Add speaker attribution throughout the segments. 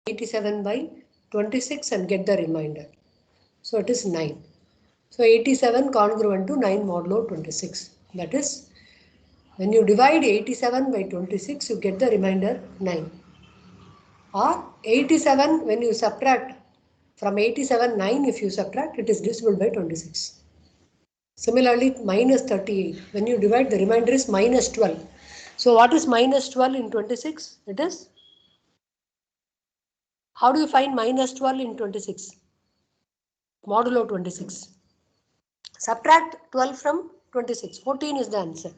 Speaker 1: 87 by 26 and get the remainder. So it is 9. So 87 congruent to 9 modulo 26. That is, when you divide 87 by 26, you get the remainder 9. Or 87, when you subtract from 87, 9 if you subtract, it is divisible by 26. Similarly, minus 38, when you divide, the remainder is minus 12. So what is minus 12 in 26? It is, how do you find minus 12 in 26? Modulo 26. Subtract 12 from 26. 14 is the answer.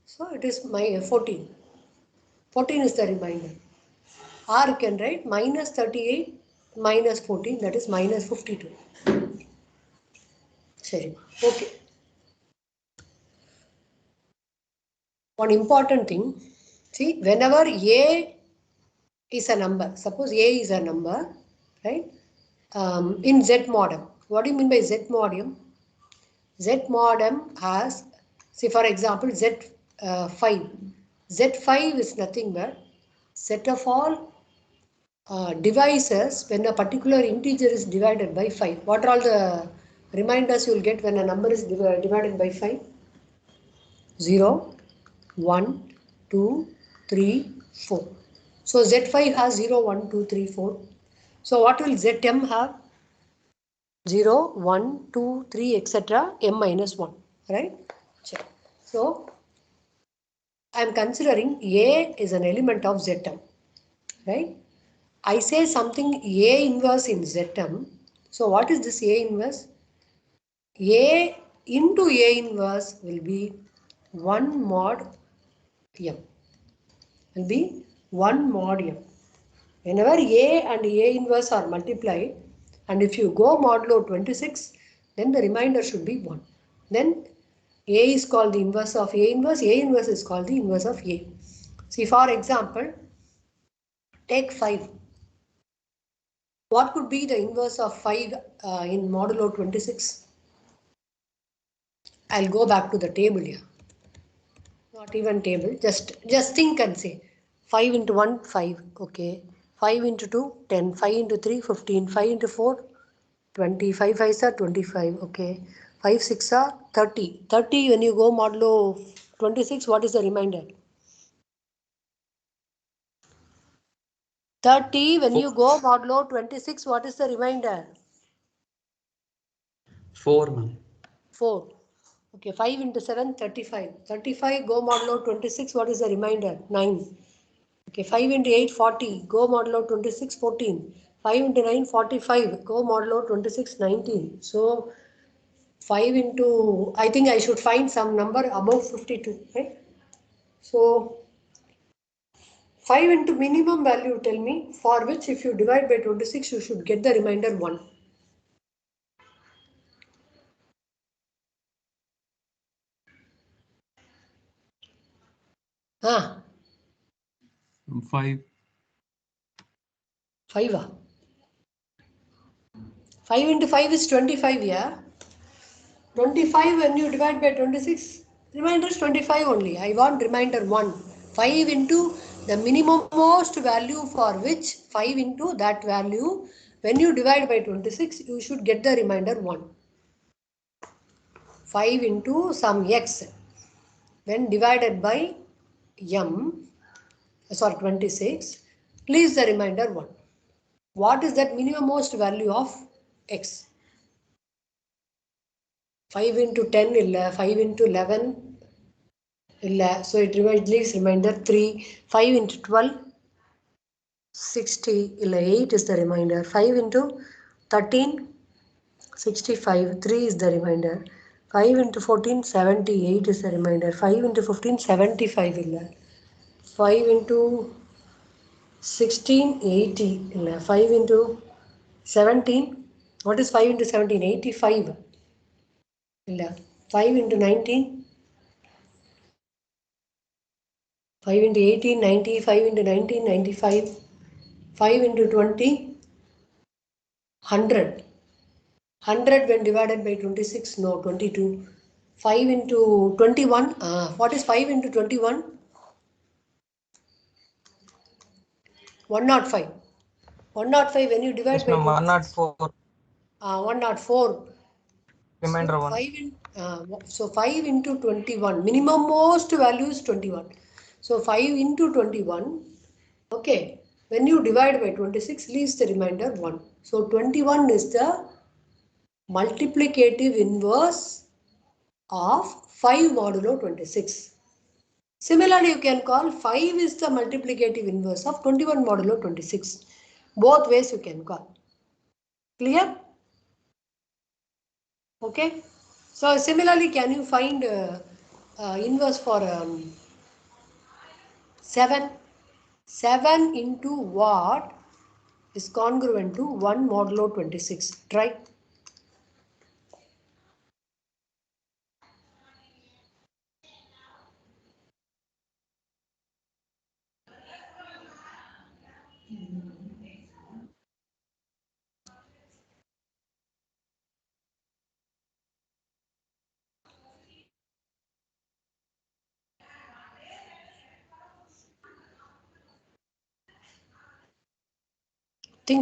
Speaker 1: So it is my 14. 14 is the remainder. Or you can write minus 38 minus 14, that is minus 52. Sorry. Okay. One important thing, see, whenever A is a number, suppose A is a number, right? In Z modem. What do you mean by Z modem? Z modem has, say for example, Z5. Z5 is nothing but set of all divisors when a particular integer is divided by 5. What are all the reminders you will get when a number is divided by 5? 0, 1, 2, 3, 4. So Z5 has 0, 1, 2, 3, 4. So what will Zm have? 0, 1, 2, 3, etc. m minus 1. Right? Check. So I am considering A is an element of Zm. Right? I say something A inverse in Zm. So what is this A inverse? A into A inverse will be 1 mod m. Will be 1 mod m. Whenever A and A inverse are multiplied, and if you go modulo 26, then the remainder should be 1. Then A is called the inverse of A inverse is called the inverse of A. See, for example, take 5. What could be the inverse of 5 in modulo 26? I'll go back to the table here. Not even table, just think and say 5 into 1, 5, okay. 5 into 2, 10, 5 into 3, 15, 5 into 4, 20, 5 5s are 25, okay. 5 6 are 30. 30 when you go modulo 26, what is the remainder? 30 when you go modulo 26, what is the remainder?
Speaker 2: 4, ma'am.
Speaker 1: 4. Okay, 5 into 7, 35. 35 go modulo 26, what is the remainder? 9. Okay, 5 into 8, 40. Go modulo 26, 14. 5 into 9, 45. Go modulo 26, 19. So 5 into, I think I should find some number above 52, right? So 5 into minimum value, tell me, for which if you divide by 26, you should get the remainder 1. Ah.
Speaker 2: 5.
Speaker 1: 5 ah. 5 into 5 is 25, yeah. 25 when you divide by 26, remainder is 25 only. I want remainder 1. 5 into the minimum most value for which 5 into that value, when you divide by 26, you should get the remainder 1. 5 into some x when divided by m, sorry 26, leaves the remainder 1. What is that minimum most value of x? 5 into 10 illa, 5 into 11 illa, so it leaves remainder 3. 5 into 12 60 illa, 8 is the remainder. 5 into 13 65, 3 is the remainder. 5 into 14 78 is the remainder. 5 into 15 75 illa. 5 into 16 80 illa. 5 into 17, what is 5 into 17? 85 illa. 5 into 19, 5 into 18 90, 5 into 19 95, 5 into 20 100. 100 when divided by 26, no, 22. 5 into 21, what is 5 into 21? 105. 105 when you divide
Speaker 3: Yes,
Speaker 1: by
Speaker 3: ma'am. 104.
Speaker 1: 104.
Speaker 3: Remainder
Speaker 1: So
Speaker 3: 1.
Speaker 1: 5 into 21. Minimum most value is 21. So 5 into 21. Okay. When you divide by 26, leaves the remainder 1. So 21 is the multiplicative inverse of 5 modulo 26. Similarly, you can call 5 is the multiplicative inverse of 21 modulo 26. Both ways you can call. Clear? Okay. So similarly, can you find inverse for 7? 7 into what is congruent to 1 modulo 26? Try.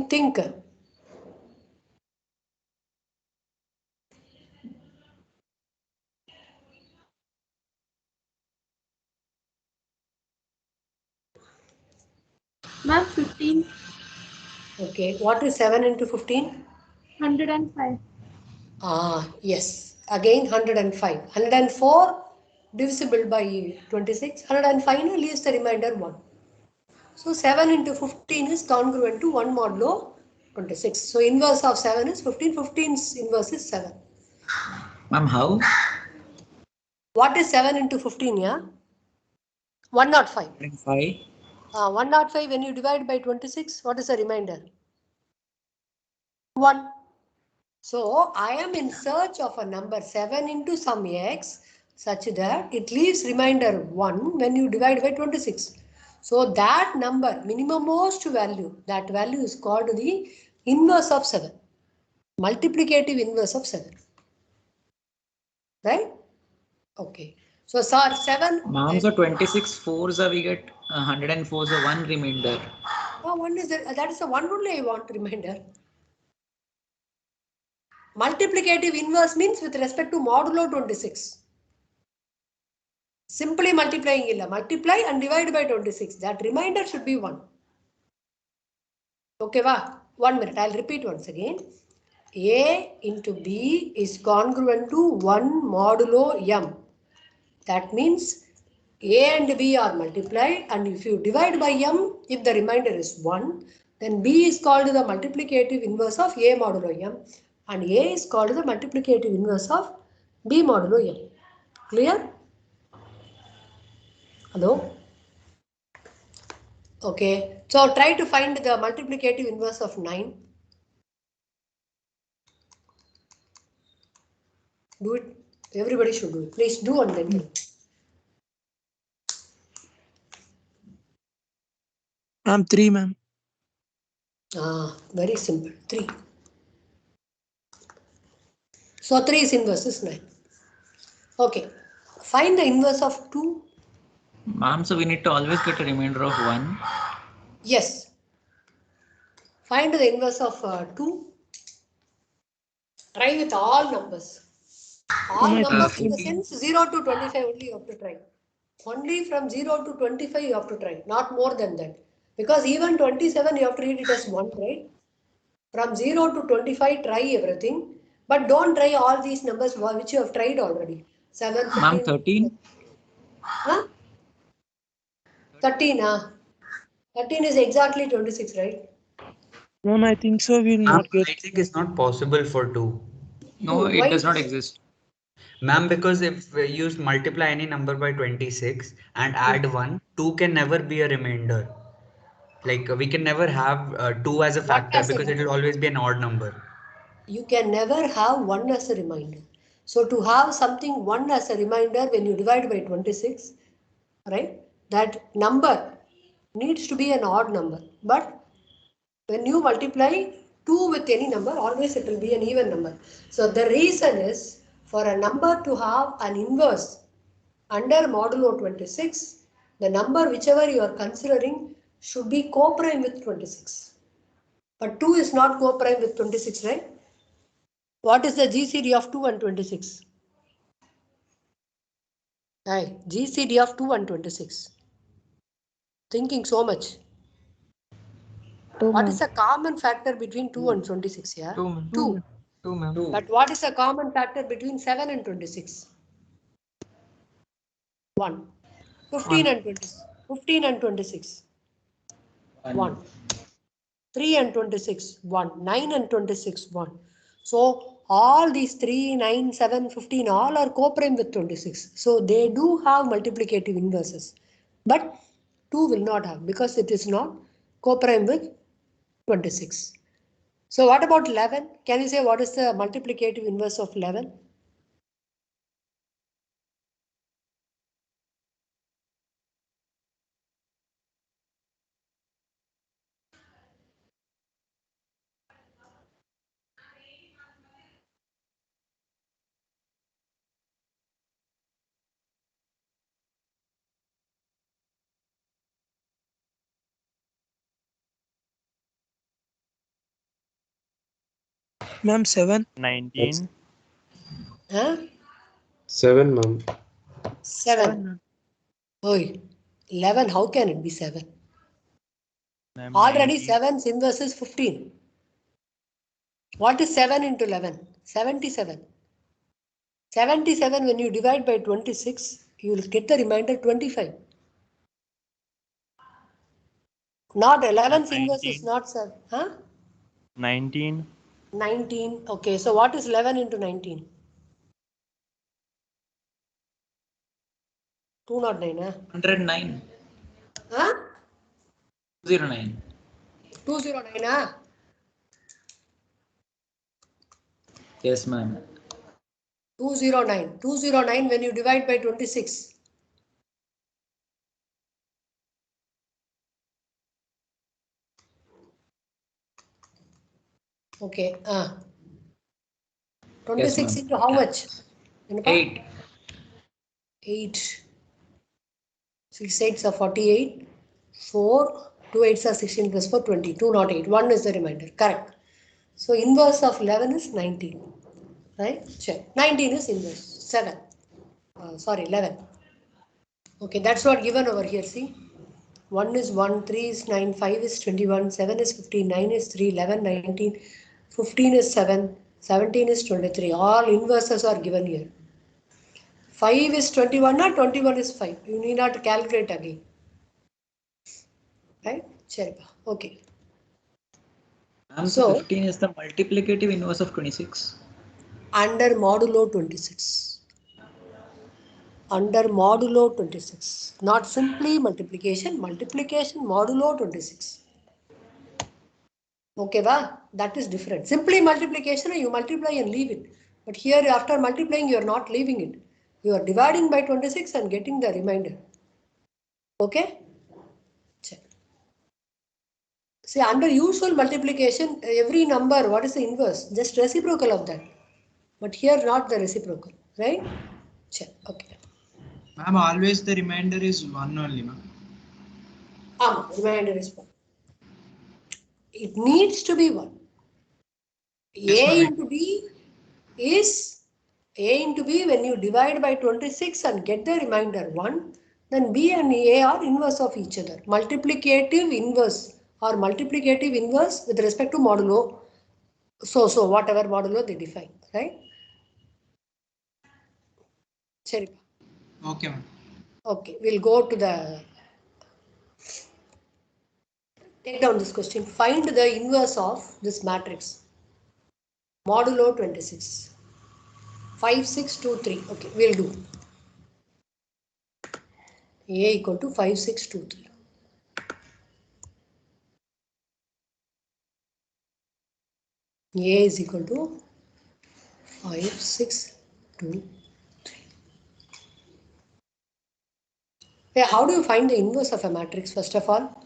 Speaker 1: Think.
Speaker 4: Ma'am, 15.
Speaker 1: Okay. What is 7 into 15?
Speaker 4: 105.
Speaker 1: Yes. Again 105. 104 divisible by 26. 105 leaves the remainder 1. So 7 into 15 is congruent to 1 modulo 26. So inverse of 7 is 15. 15's inverse is 7.
Speaker 3: Ma'am, how?
Speaker 1: What is 7 into 15? Yeah? 105.
Speaker 3: 5.
Speaker 1: 105 when you divide by 26, what is the remainder? 1. So I am in search of a number 7 into some x such that it leaves remainder 1 when you divide by 26. So that number, minimum most value, that value is called the inverse of 7. Multiplicative inverse of 7. Right? Okay. So 7.
Speaker 3: Ma'am, so 26 fours we get 104, so 1 remainder.
Speaker 1: One is that is the one only I want reminder. Multiplicative inverse means with respect to modulo 26. Simply multiplying illa. Multiply and divide by 26. That remainder should be 1. Okay, va? 1 minute. I'll repeat once again. A into B is congruent to 1 modulo M. That means A and B are multiplied, and if you divide by M, if the remainder is 1, then B is called the multiplicative inverse of A modulo M, and A is called the multiplicative inverse of B modulo M. Clear? Hello? Okay. So try to find the multiplicative inverse of 9. Do it. Everybody should do it. Please do and then tell me.
Speaker 5: Ma'am, 3, ma'am.
Speaker 1: Very simple. 3. So 3 is inverse is 9. Okay. Find the inverse of 2.
Speaker 3: Ma'am, so we need to always get a remainder of 1.
Speaker 1: Yes. Find the inverse of 2. Try with all numbers. All
Speaker 5: Ma'am, I think
Speaker 1: numbers in the
Speaker 3: 15.
Speaker 1: sense 0 to 25 only you have to try. Only from 0 to 25 you have to try. Not more than that. Because even 27 you have to read it as 1, right? From 0 to 25 try everything. But don't try all these numbers which you have tried already. 7, 15.
Speaker 3: Ma'am, 13.
Speaker 1: Huh? 13, 13 is exactly 26, right?
Speaker 5: Ma'am, I think so. We'll not get.
Speaker 6: I think it's not possible for 2.
Speaker 3: No,
Speaker 1: Why
Speaker 3: it does not
Speaker 1: it is?
Speaker 3: exist.
Speaker 6: Ma'am, because if you multiply any number by 26 and add 1, 2 can never be a remainder. Like we can never have 2 as a
Speaker 1: What
Speaker 6: factor
Speaker 1: as a
Speaker 6: because it will always be an odd number.
Speaker 1: You can never have 1 as a reminder. So to have something 1 as a reminder when you divide by 26, right? That number needs to be an odd number. But when you multiply 2 with any number, always it will be an even number. So the reason is for a number to have an inverse under modulo 26, the number whichever you are considering should be co-prime with 26. But 2 is not co-prime with 26, right? What is the GCD of 2 and 26? Hi, GCD of 2 and 26. Thinking so much.
Speaker 5: 2,
Speaker 1: What
Speaker 5: ma'am.
Speaker 1: is the common factor between 2 and 26? Yeah?
Speaker 5: 2, ma'am.
Speaker 1: 2.
Speaker 5: 2, ma'am.
Speaker 3: 2.
Speaker 1: But what is the common factor between 7 and 26? 1. 15 and 20. 15 and 26. 1. 3 and 26. 1. 9 and 26. 1. So all these 3, 9, 7, 15 all are co-prime with 26. So they do have multiplicative inverses. But 2 will not have because it is not co-prime with 26. So what about 11? Can you say what is the multiplicative inverse of 11?
Speaker 5: Ma'am, 7.
Speaker 7: 19.
Speaker 1: Huh?
Speaker 8: 7, ma'am.
Speaker 1: 7.
Speaker 5: ma'am.
Speaker 1: Oh, 11. How can it be 7?
Speaker 7: Ma'am,
Speaker 1: Already
Speaker 7: 19.
Speaker 1: 7's inverse is 15. What is 7 into 11? 77. 77 when you divide by 26, you will get the remainder 25. Not 11's inverse is
Speaker 7: 19.
Speaker 1: not 7. Huh?
Speaker 7: 19.
Speaker 1: 19. Okay, so what is 11 into 19? 209.
Speaker 3: 109.
Speaker 1: Huh?
Speaker 3: 09.
Speaker 1: 209. Huh?
Speaker 3: Yes, ma'am.
Speaker 1: 209. 209 when you divide by 26. Okay. 26
Speaker 3: Yes,
Speaker 1: into how much?
Speaker 3: 8.
Speaker 1: 8. 6 8s are 48. 4. 2 8s are 16 plus 4, 20. 208. 1 is the remainder. Correct. So inverse of 11 is 19. Right? Check. 19 is inverse. 7. Sorry, 11. Okay, that's what given over here. See? 1 is 1, 3 is 9, 5 is 21, 7 is 15, 9 is 3, 11, 19, 15 is 7, 17 is 23. All inverses are given here. 5 is 21 or 21 is 5. You need not calculate again. Right? Cheripa. Okay.
Speaker 3: Ma'am,
Speaker 1: So,
Speaker 3: 15 is the multiplicative inverse of 26.
Speaker 1: under modulo 26. Under modulo 26. Not simply multiplication, multiplication modulo 26. Okay, va? That is different. Simply multiplication, you multiply and leave it. But here, after multiplying, you are not leaving it. You are dividing by 26 and getting the remainder. Okay? Check. See, under usual multiplication, every number, what is the inverse? Just reciprocal of that. But here, not the reciprocal. Right? Check. Okay.
Speaker 9: Ma'am, always the remainder is 1 only, ma'am.
Speaker 1: Remainder is 1. It needs to be 1.
Speaker 9: Yes,
Speaker 1: A
Speaker 9: ma'am.
Speaker 1: into B is A into B when you divide by 26 and get the remainder 1, then B and A are inverse of each other. Multiplicative inverse or multiplicative inverse with respect to modulo. So whatever modulo they define, right? Seri.
Speaker 9: Okay, ma'am.
Speaker 1: Okay, we'll go to the. Take down this question. Find the inverse of this matrix. Modulo 26. 5, 6, 2, 3. Okay, we'll do. A equal to 5, 6, 2, 3. A is equal to 5, 6, 2, 3. Yeah, how do you find the inverse of a matrix first of all?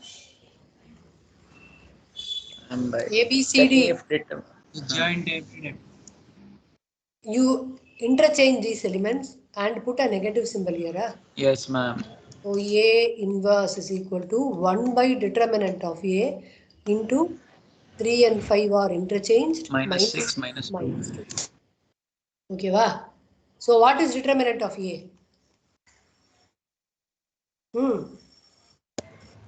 Speaker 3: And by
Speaker 1: A, B, C,
Speaker 3: checking
Speaker 1: D.
Speaker 3: if it.
Speaker 9: Joint every
Speaker 1: You interchange these elements and put a negative symbol here. Huh?
Speaker 3: Yes, ma'am.
Speaker 1: So A inverse is equal to 1 by determinant of A into 3 and 5 are interchanged.
Speaker 3: Minus 6 minus 2.
Speaker 1: Minus 2. Okay, wow. So what is determinant of A?
Speaker 3: 3,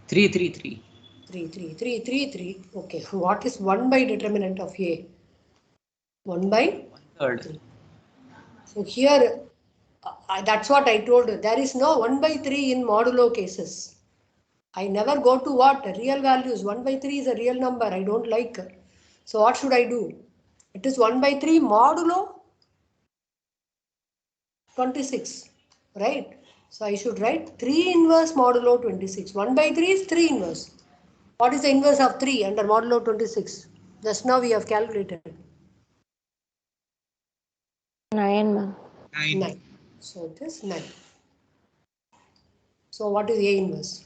Speaker 3: 3, 3.
Speaker 1: 3, 3, 3, 3, 3. Okay, what is 1 by determinant of A? 1 by
Speaker 3: 1/3.
Speaker 1: 3. So here, that's what I told you. There is no 1 by 3 in modulo cases. I never go to what? Real values. 1 by 3 is a real number. I don't like. So what should I do? It is 1 by 3 modulo 26. Right? So I should write 3 inverse modulo 26. 1 by 3 is 3 inverse. What is the inverse of 3 under modulo 26? Just now we have calculated.
Speaker 5: 9, ma'am.
Speaker 1: 9. So it is 9. So what is A inverse?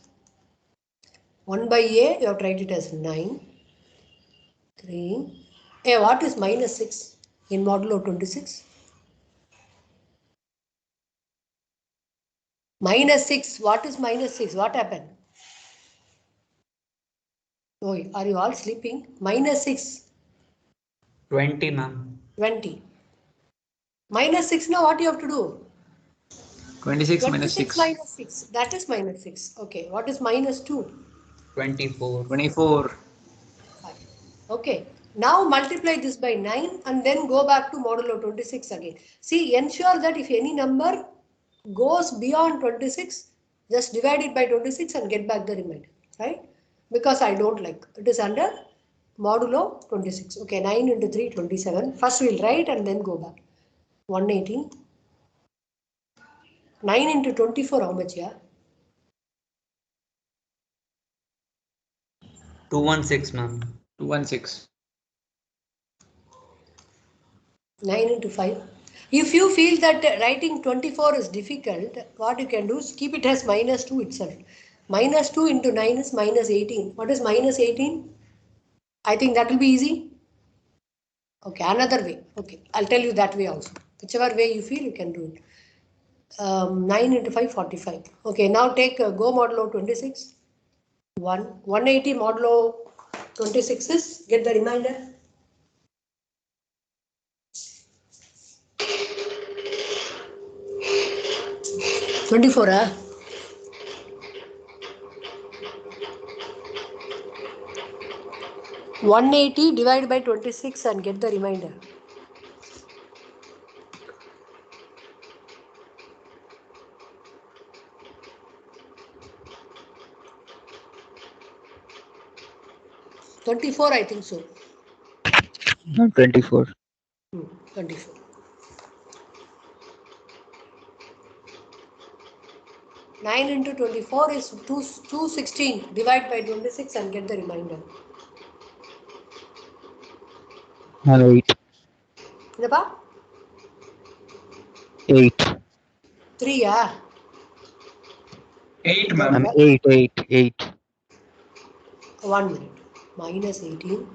Speaker 1: 1 by A, you have to write it as 9. 3. A, what is minus 6 in modulo 26? Minus 6. What is minus 6? What happened? Oh, are you all sleeping? Minus 6.
Speaker 6: 20, ma'am.
Speaker 1: 20. Minus 6 now what you have to do?
Speaker 3: 26 minus 6.
Speaker 1: Minus 6. That is minus 6. Okay. What is minus 2?
Speaker 6: 24.
Speaker 3: 24.
Speaker 1: 5. Okay. Now multiply this by 9 and then go back to modulo 26 again. See, ensure that if any number goes beyond 26, just divide it by 26 and get back the remainder. Right? Because I don't like. It is under modulo 26. Okay. 9 into 3, 27. First we'll write and then go back. 180. 9 into 24, how much, yeah?
Speaker 6: 216, ma'am.
Speaker 3: 216.
Speaker 1: 9 into 5. If you feel that writing 24 is difficult, what you can do is keep it as minus 2 itself. Minus 2 into 9 is minus 18. What is minus 18? I think that will be easy. Okay, another way. Okay, I'll tell you that way also. Whichever way you feel, you can do it. 9 into 5, 45. Okay, now take go modulo 26. 180 modulo 26 is, get the remainder. 24, huh? (180) divided by 26 and get the remainder. (24), I think so.
Speaker 5: 24.
Speaker 1: 24. 9 into 24 is 216. Divide by 26 and get the remainder.
Speaker 5: 8.
Speaker 1: Napa?
Speaker 5: 8.
Speaker 1: 3, yeah.
Speaker 9: 8, ma'am.
Speaker 5: 8.
Speaker 1: 1 minute. Minus 18.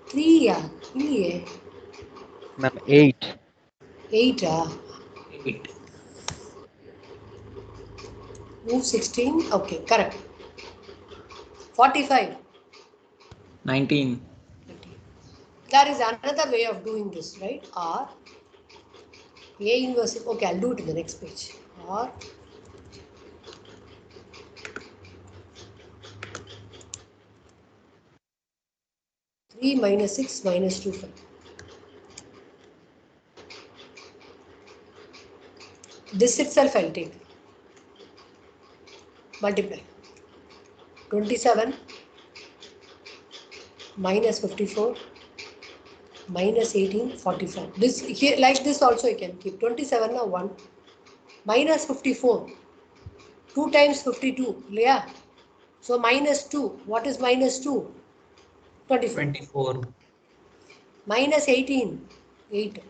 Speaker 1: 3, yeah. Really?
Speaker 5: Ma'am, 8.
Speaker 1: 8, yeah.
Speaker 3: 8.
Speaker 1: Move 16. Okay, correct. 45.
Speaker 3: 19.
Speaker 1: There is another way of doing this, right? Or A inverse. Okay, I'll do it in the next page. Or (3 minus 6 minus 2 5). This itself I'll take. Multiply. 27 minus 54 minus 18, 45. This here, like this also you can keep. 27 now 1 minus 54. 2 times 52. Yeah. So minus 2. What is minus 2? 24.
Speaker 6: 24.
Speaker 1: Minus 18. 8.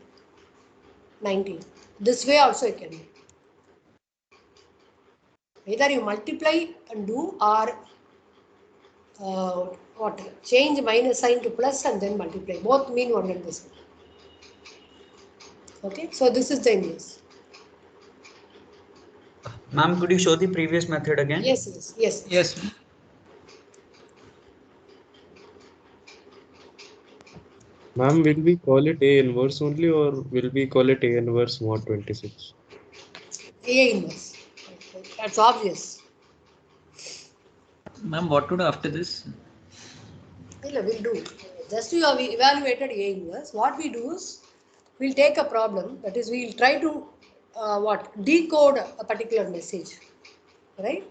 Speaker 1: 19. This way also you can do. Either you multiply and do, or what? Change minus sign to plus and then multiply. Both mean one and the same. Okay, so this is the inverse.
Speaker 6: Ma'am, could you show the previous method again?
Speaker 1: Yes.
Speaker 3: Yes.
Speaker 8: Ma'am, will we call it A inverse only or will we call it A inverse mod 26?
Speaker 1: A inverse. That's obvious.
Speaker 3: Ma'am, what to do after this?
Speaker 1: We'll do. Just we have evaluated A inverse. What we do is we'll take a problem, that is we'll try to decode a particular message, right?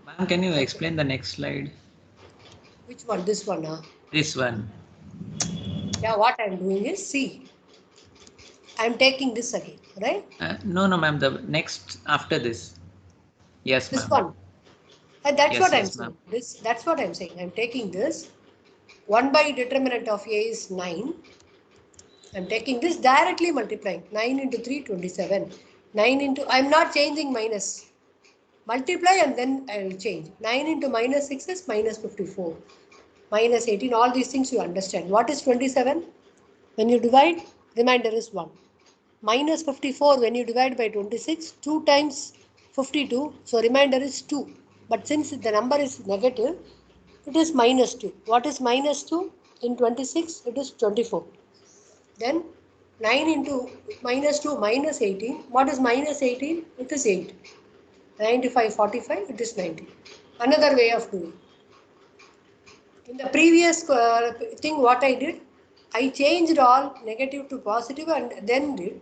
Speaker 3: Ma'am, can you explain the next slide?
Speaker 1: Which one? This one, huh?
Speaker 3: This one.
Speaker 1: Yeah, what I'm doing is see. I'm taking this again, right?
Speaker 3: No, ma'am. The next after this. Yes,
Speaker 1: This
Speaker 3: ma'am.
Speaker 1: one. And that's
Speaker 3: Yes,
Speaker 1: what I'm
Speaker 3: yes,
Speaker 1: saying.
Speaker 3: ma'am.
Speaker 1: That's what I'm saying. I'm taking this. 1 by determinant of A is 9. I'm taking this directly multiplying. 9 into 3, 27. 9 into, I'm not changing minus. Multiply and then I'll change. 9 into minus 6 is minus 54. Minus 18, all these things you understand. What is 27? When you divide, remainder is 1. Minus 54, when you divide by 26, 2 times 52, so remainder is 2. But since the number is negative, it is minus 2. What is minus 2? In 26, it is 24. Then 9 into minus 2 minus 18. What is minus 18? It is 8. 95, 45, it is 90. Another way of doing. In the previous thing, what I did, I changed all negative to positive and then did.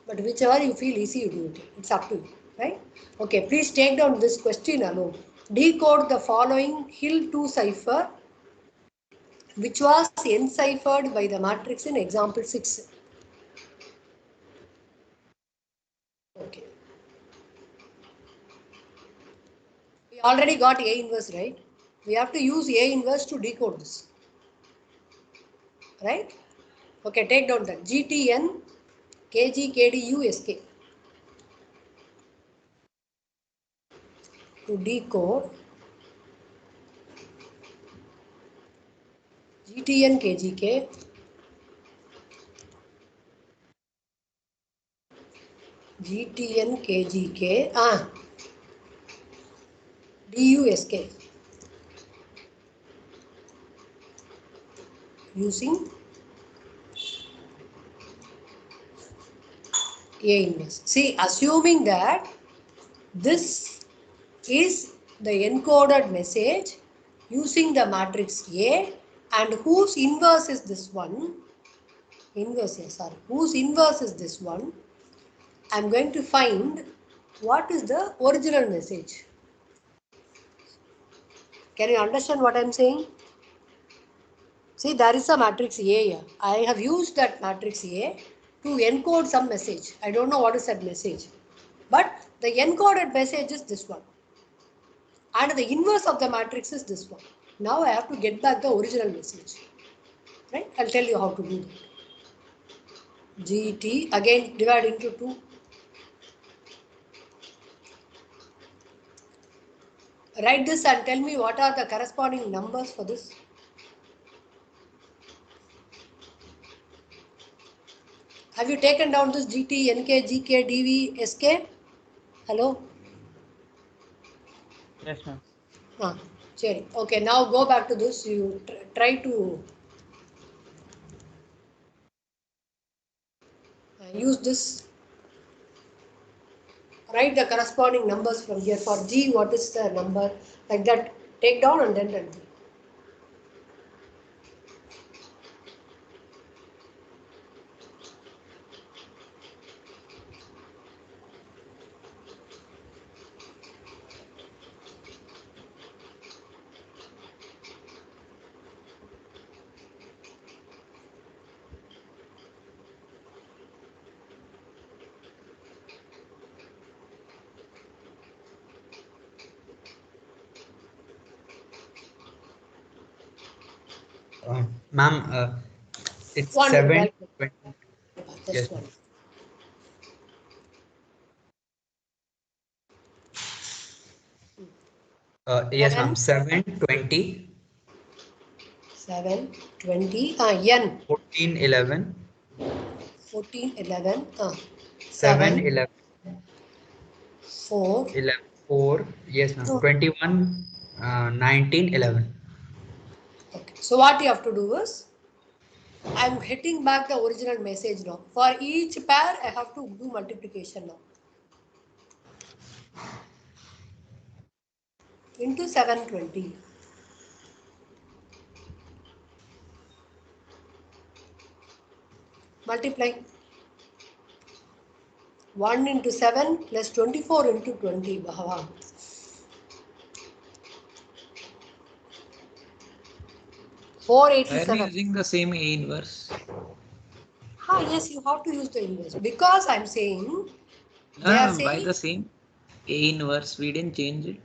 Speaker 1: But whichever you feel easy, you do it. It's up to you, right? Okay, please take down this question alone. Decode the following Hill 2 cipher, which was enciphered by the matrix in example 6. Okay. We already got A inverse, right? We have to use A inverse to decode this. Right? Okay, take down that. GTN, KG, KD, USK. To decode GTN, KGK, GTN, KGK, DUSK. Using A inverse. See, assuming that this is the encoded message using the matrix A, and whose inverse is this one? Whose inverse is this one? I'm going to find what is the original message. Can you understand what I'm saying? See, there is a matrix A here. I have used that matrix A to encode some message. I don't know what is that message. But the encoded message is this one. And the inverse of the matrix is this one. Now I have to get back the original message. Right? I'll tell you how to do that. GT, again divide into 2. Write this and tell me what are the corresponding numbers for this. Have you taken down this GT, NK, GK, DV, SK? Hello?
Speaker 7: Yes, ma'am.
Speaker 1: Cherry. Okay, now go back to this. You try to use this. Write the corresponding numbers from here. For G, what is the number? Like that. Take down and then run.
Speaker 6: Ma'am, it's
Speaker 1: One minute.
Speaker 6: 7:20.
Speaker 1: Just
Speaker 6: Yes,
Speaker 1: one.
Speaker 6: ma'am. Yes, ma'am. 7:20.
Speaker 1: 7:20. N.
Speaker 6: 14:11.
Speaker 1: 14:11.
Speaker 6: 7,
Speaker 1: 7.
Speaker 6: 11,
Speaker 1: 4.
Speaker 6: 11, 4. Yes, ma'am. 21, 19, 11.
Speaker 1: Okay. So what you have to do is, I'm hitting back the original message now. For each pair, I have to do multiplication now. Into 720. Multiply. 1 into 7 plus 24 into 20. Bhava.
Speaker 3: Why are you
Speaker 1: 487.
Speaker 3: using the same A inverse?
Speaker 1: Yes, you have to use the inverse. Because I'm saying, they are
Speaker 3: Why
Speaker 1: saying,
Speaker 3: the same A inverse? We didn't change it.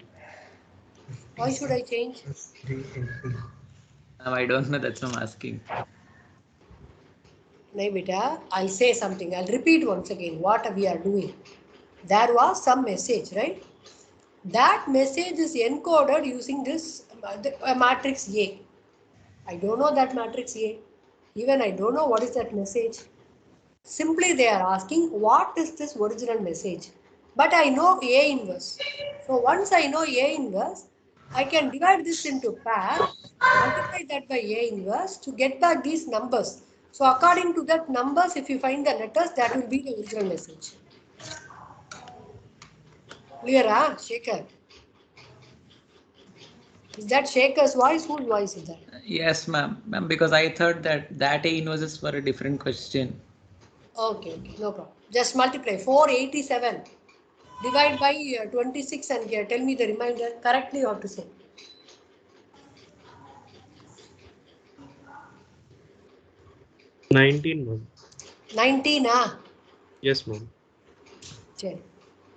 Speaker 1: why should I change?
Speaker 3: I don't know. That's what I'm asking.
Speaker 1: No, beta, I'll say something. I'll repeat once again what we are doing. There was some message, right? That message is encoded using this matrix A. I don't know that matrix A. Even I don't know what is that message. Simply they are asking what is this original message. But I know A inverse. So once I know A inverse, I can divide this into pair, multiply that by A inverse to get back these numbers. So according to that numbers, if you find the letters, that will be the original message. Clear, Shekhar? Is that Shekhar's voice? Whose voice is that?
Speaker 3: Yes, ma'am. Ma'am, because I thought that A inverse is for a different question.
Speaker 1: Okay, no problem. Just multiply 487. Divide by 26 and tell me the remainder. Correctly you have to say.
Speaker 8: 19, ma'am.
Speaker 1: 19,
Speaker 8: Yes, ma'am.
Speaker 1: Sure.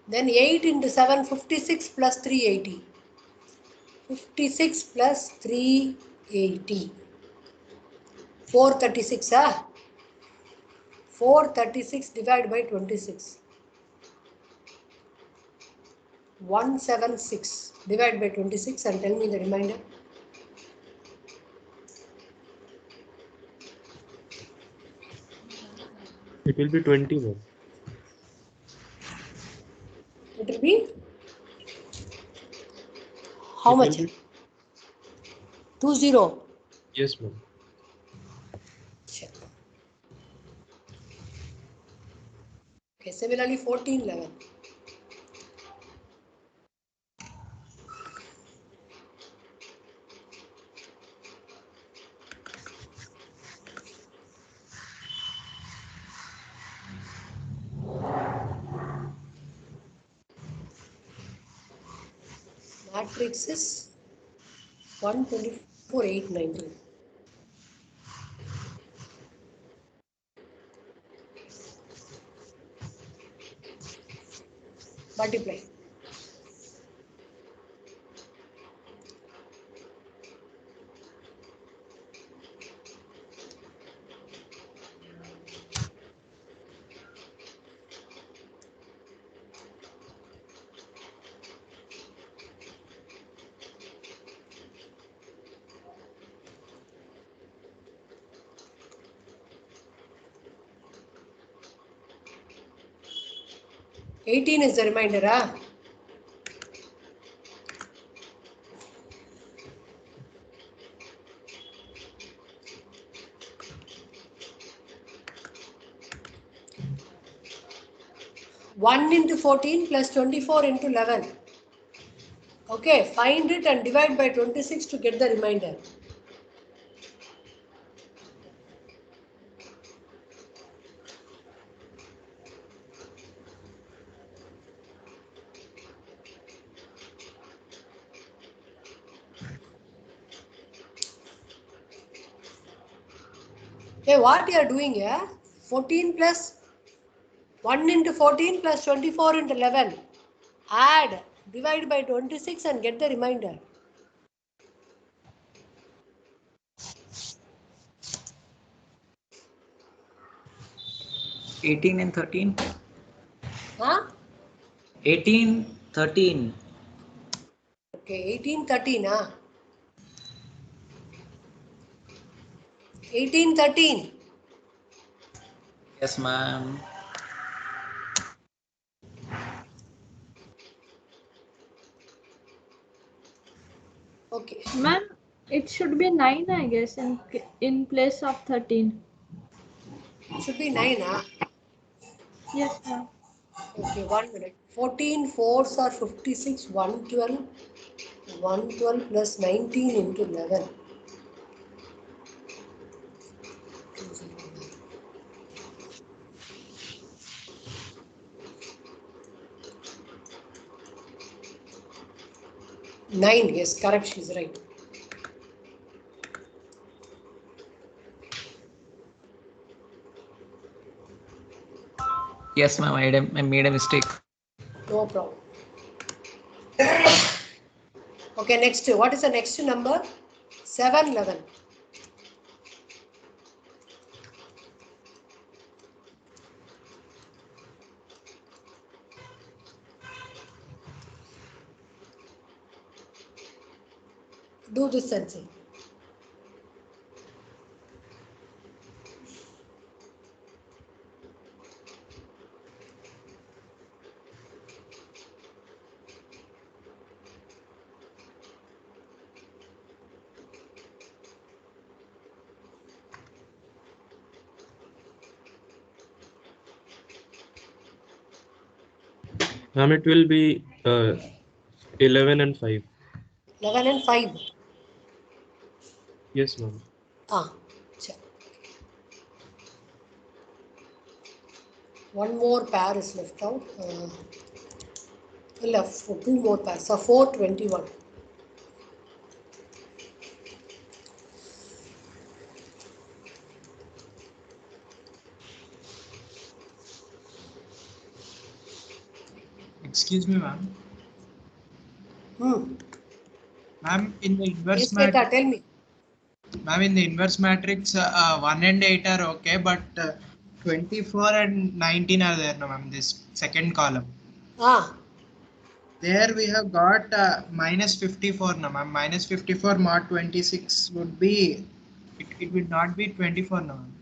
Speaker 1: Then 8 into 7, 56 plus 380. 56 plus 380. 436, 436 divided by 26. 176 divided by 26 and tell me the remainder.
Speaker 8: It will be 20, ma'am.
Speaker 1: It will be how
Speaker 8: It
Speaker 1: much?
Speaker 8: will be
Speaker 1: 20.
Speaker 8: yes, ma'am.
Speaker 1: Sure. Okay, similarly 1411. Matrix is 124, 819. Multiply. Eighteen is the remainder, 1 into 14 plus 24 into 11. Okay, find it and divide by 26 to get the remainder. Hey, what you are doing here? 14 plus 1 into 14 plus 24 into 11. Add, divide by 26 and get the remainder.
Speaker 3: — 18 and 13. 18, 13.
Speaker 1: Okay, 18, 13, 18, 13.
Speaker 3: Yes, ma'am.
Speaker 1: Okay.
Speaker 4: Ma'am, It should be 9, I guess, in place of 13.
Speaker 1: Should be 9, huh?
Speaker 4: Yes, ma'am.
Speaker 1: Okay, 1 minute. 14 fours are 56, 112. 112 plus 19 into 11. 9, yes, correct, she's right.
Speaker 3: Yes, ma'am. I made a mistake.
Speaker 1: No problem. Okay, next, what is the next number? 7, 11. Do this and see.
Speaker 8: Ma'am, it will be 11 and 5.
Speaker 1: 11 and 5.
Speaker 8: Yes, ma'am.
Speaker 1: Ah, check. One more pair is left out. Left for 2 more pairs. So 421.
Speaker 9: Excuse me, ma'am.
Speaker 1: Hmm.
Speaker 9: Ma'am, in the inverse
Speaker 1: Yes, Beta,
Speaker 9: matrix,
Speaker 1: tell me.
Speaker 9: ma'am, in the inverse matrix, 1 and 8 are okay, but 24 and 19 are there, no, ma'am. This second column.
Speaker 1: Ah,
Speaker 9: There we have got minus 54, no, ma'am. Minus 54 mod 26 would be. It would not be 24, no, ma'am.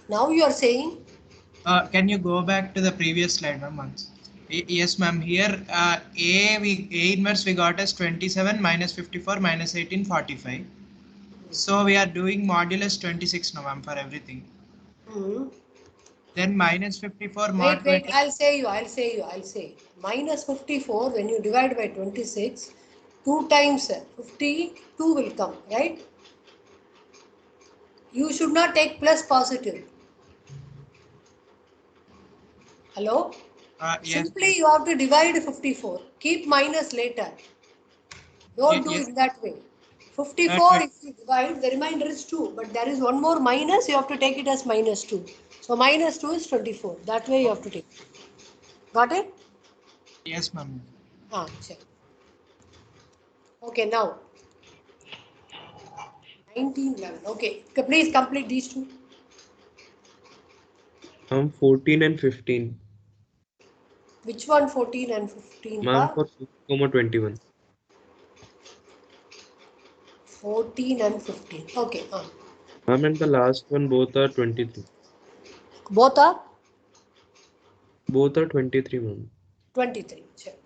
Speaker 1: now you are saying?
Speaker 9: Can you go back to the previous slide, ma'am, once? Yes, ma'am. Here, A inverse we got as 27 minus 54 minus 18, 45. So we are doing modulus 26 now, ma'am, for everything.
Speaker 1: Hmm.
Speaker 9: Then minus 54
Speaker 1: Wait,
Speaker 9: mod 20.
Speaker 1: I'll say. Minus 54, when you divide by 26, 2 times 52 will come, right? You should not take plus positive. Hello?
Speaker 9: Yes,
Speaker 1: Simply you have to divide 54. Keep minus later. Don't do
Speaker 9: yes,
Speaker 1: it that way.
Speaker 9: that
Speaker 1: 54,
Speaker 9: way.
Speaker 1: if you divide, the remainder is 2. But there is one more minus, you have to take it as minus 2. So minus 2 is 24. That way you have to take it. Got it?
Speaker 9: Yes, ma'am.
Speaker 1: Ah, check. Okay, now 1911. Okay, please complete these two.
Speaker 8: 14 and 15.
Speaker 1: Which one 14 and 15?
Speaker 8: Ma'am, for 6,21.
Speaker 1: 14 and 15. Okay.
Speaker 8: Ma'am, and the last one, both are 23.
Speaker 1: Both are
Speaker 8: Both are 23, ma'am.
Speaker 1: 23. Check.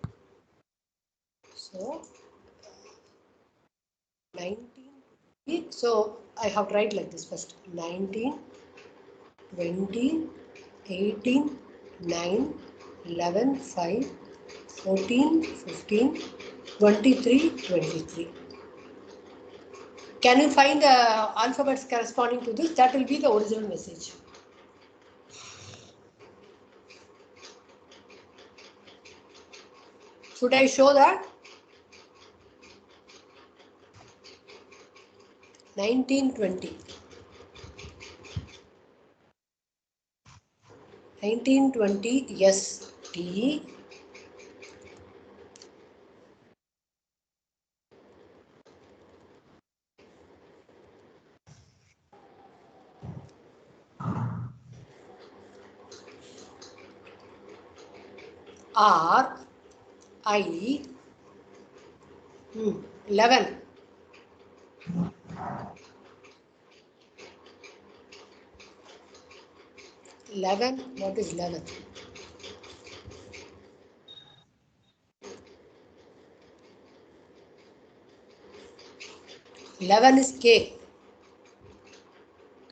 Speaker 1: So 19. So I have to write like this first. 19, 20, 18, 9, 11, 5, 14, 15, 23, 23. Can you find the alphabets corresponding to this? That will be the original message. Should I show that? 1920. 1920, yes, T. R. I. 11. 11. What is 11? 11 is K.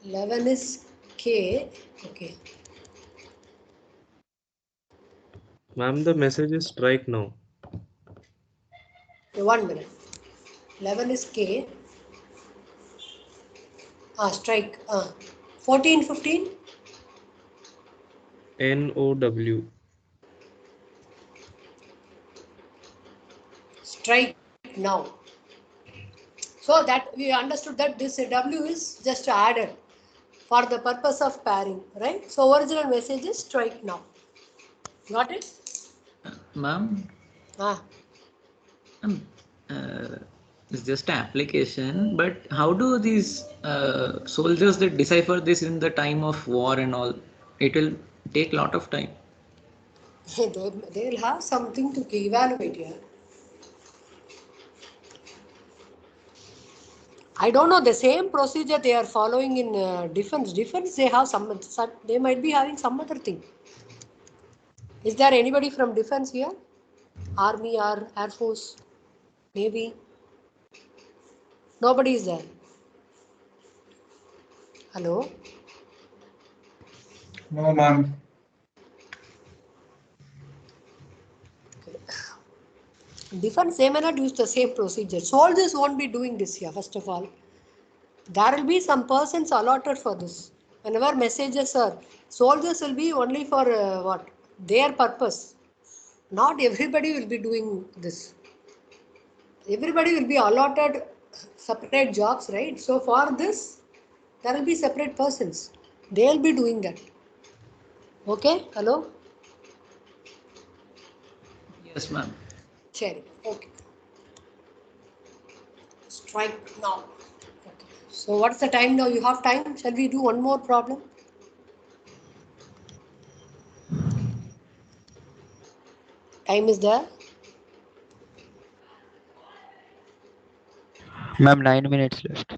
Speaker 1: 11 is K. Okay.
Speaker 8: Ma'am, the message is strike now.
Speaker 1: Okay, 1 minute. 11 is K. Strike. 14, 15.
Speaker 8: NOW.
Speaker 1: Strike now. So that we understood that this W is just added for the purpose of pairing, right? So original message is strike now. Got it?
Speaker 3: Ma'am,
Speaker 1: Ah.
Speaker 3: it's just an application, but how do these soldiers that decipher this in the time of war and all? It will take a lot of time.
Speaker 1: They'll have something to evaluate here. I don't know the same procedure they are following in defense. Defense, they have some. They might be having some other thing. Is there anybody from defense here? Army or Air Force? Navy? Nobody is there. Hello?
Speaker 10: No, ma'am.
Speaker 1: Okay. Defense, they may not use the same procedure. Soldiers won't be doing this here, first of all. There will be some persons allotted for this. Whenever messages are, soldiers will be only for what? Their purpose. Not everybody will be doing this. Everybody will be allotted separate jobs, right? So for this, there will be separate persons. They will be doing that. Okay? Hello?
Speaker 3: Yes, ma'am.
Speaker 1: Cherry. Okay. Strike now. Okay. So what's the time now? You have time? Shall we do one more problem? Time is there?
Speaker 5: Ma'am, 9 minutes left.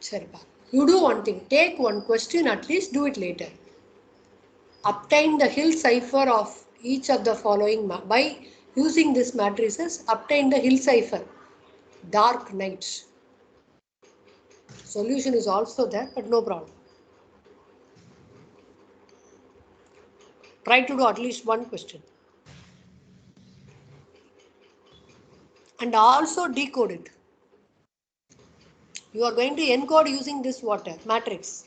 Speaker 1: Sharpa. You do one thing. Take one question, at least do it later. Obtain the Hill cipher of each of the following by using this matrices. Obtain the Hill cipher. Dark nights. Solution is also there, but no problem. Try to do at least one question. And also decode it. You are going to encode using this water matrix.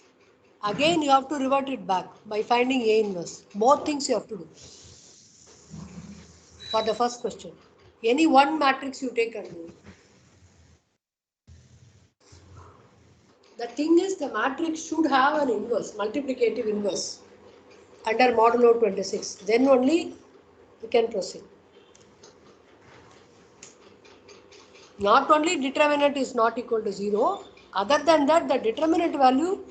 Speaker 1: Again, you have to revert it back by finding A inverse. Both things you have to do. For the first question. Any one matrix you take and do it. The thing is, the matrix should have an inverse, multiplicative inverse under modulo 26. Then only you can proceed. Not only determinant is not equal to 0, other than that, the determinant value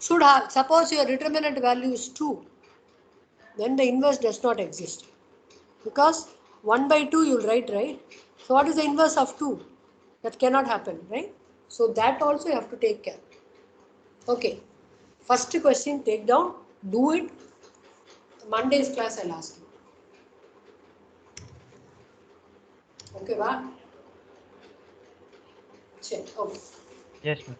Speaker 1: should have, suppose your determinant value is 2, then the inverse does not exist. Because 1 by 2 you'll write, right? So what is the inverse of 2? That cannot happen, right? So that also you have to take care. Okay. First question, take down, do it. Monday's class I'll ask you. Okay, va? Check. Okay.
Speaker 7: Yes, ma'am.